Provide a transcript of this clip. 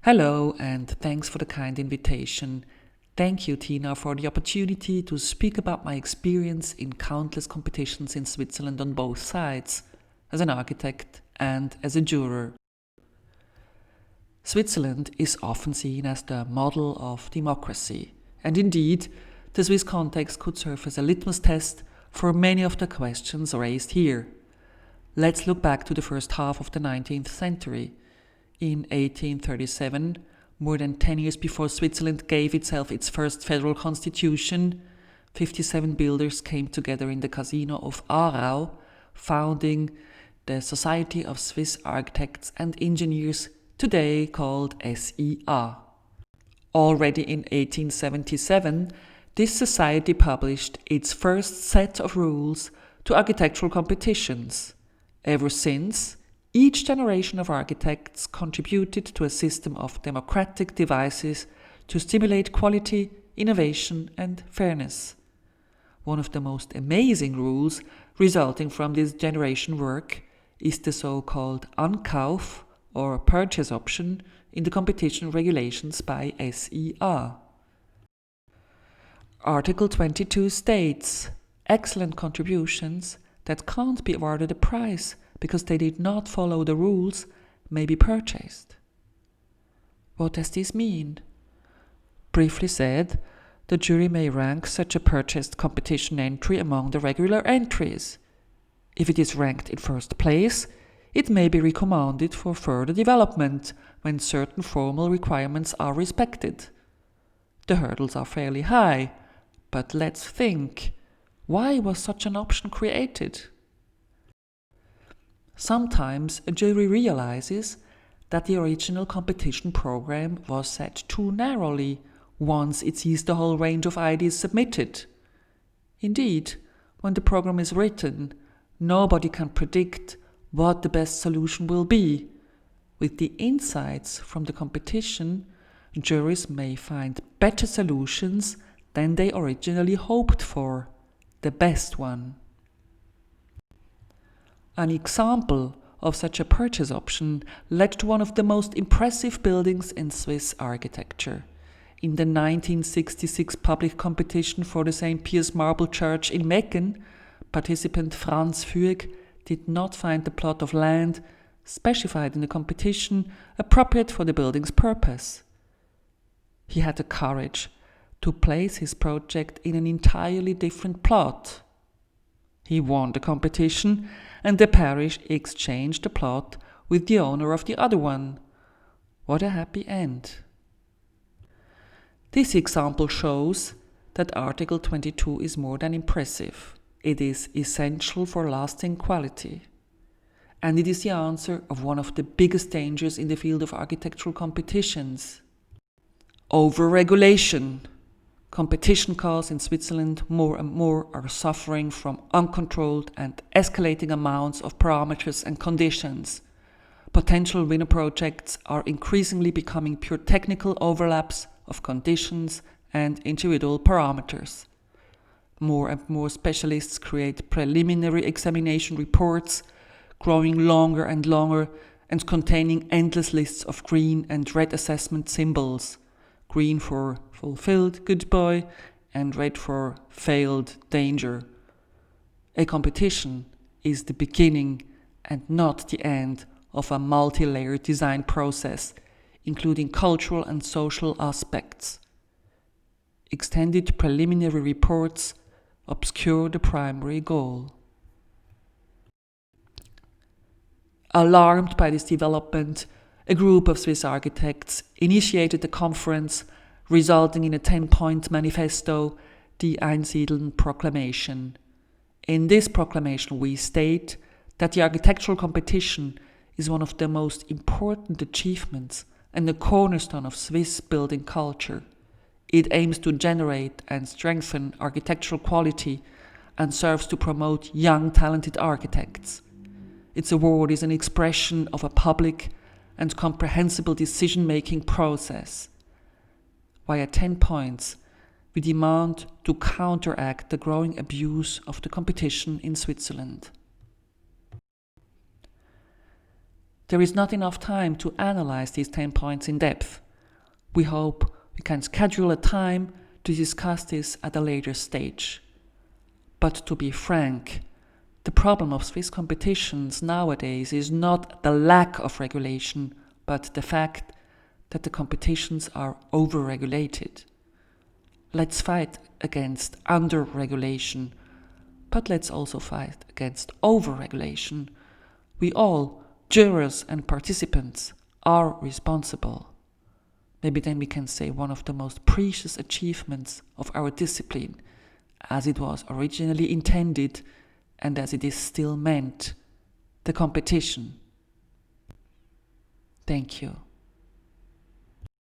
Hello, and thanks for the kind invitation. Thank you, Tina, for the opportunity to speak about my experience in countless competitions in Switzerland on both sides, as an architect and as a juror. Switzerland is often seen as the model of democracy, and indeed, the Swiss context could serve as a litmus test for many of the questions raised here. Let's look back to the first half of the 19th century. In 1837, more than 10 years before Switzerland gave itself its first federal constitution, 57 builders came together in the casino of Aarau, founding the Society of Swiss Architects and Engineers, today called SIA. Already in 1877, this society published its first set of rules to architectural competitions. Ever since, each generation of architects contributed to a system of democratic devices to stimulate quality, innovation, and fairness. One of the most amazing rules resulting from this generation work is the so-called Ankauf, or purchase option, in the competition regulations by SIA. Article 22 states, excellent contributions that can't be awarded a prize because they did not follow the rules may be purchased. What does this mean? Briefly said, the jury may rank such a purchased competition entry among the regular entries. If it is ranked in first place, it may be recommended for further development when certain formal requirements are respected. The hurdles are fairly high, but let's think, why was such an option created? Sometimes a jury realizes that the original competition program was set too narrowly once it sees the whole range of ideas submitted. Indeed, when the program is written, nobody can predict what the best solution will be. With the insights from the competition, juries may find better solutions than they originally hoped for, the best one. An example of such a purchase option led to one of the most impressive buildings in Swiss architecture. In the 1966 public competition for the St. Pius Marble Church in Mecken, participant Franz Füg did not find the plot of land specified in the competition appropriate for the building's purpose. He had the courage to place his project in an entirely different plot. He won the competition, and the parish exchanged the plot with the owner of the other one. What a happy end. This example shows that Article 22 is more than impressive. It is essential for lasting quality. And it is the answer of one of the biggest dangers in the field of architectural competitions: over-regulation. Competition cars in Switzerland more and more are suffering from uncontrolled and escalating amounts of parameters and conditions. Potential winner projects are increasingly becoming pure technical overlaps of conditions and individual parameters. More and more specialists create preliminary examination reports, growing longer and longer and containing endless lists of green and red assessment symbols. Green for fulfilled, good boy, and red for failed, danger. A competition is the beginning and not the end of a multi-layered design process, including cultural and social aspects. Extended preliminary reports obscure the primary goal. Alarmed by this development, a group of Swiss architects initiated a conference resulting in a 10-point manifesto, the Einstein Proclamation. In this proclamation we state that the architectural competition is one of the most important achievements and the cornerstone of Swiss building culture. It aims to generate and strengthen architectural quality and serves to promote young, talented architects. Its award is an expression of a public and comprehensible decision-making process. Via 10 points, we demand to counteract the growing abuse of the competition in Switzerland. There is not enough time to analyze these 10 points in depth. We hope we can schedule a time to discuss this at a later stage. But to be frank, the problem of Swiss competitions nowadays is not the lack of regulation, but the fact that the competitions are over-regulated. Let's fight against under-regulation, but let's also fight against over-regulation. We all, jurors and participants, are responsible. Maybe then we can say one of the most precious achievements of our discipline, as it was originally intended and as it is still meant, the competition. Thank you.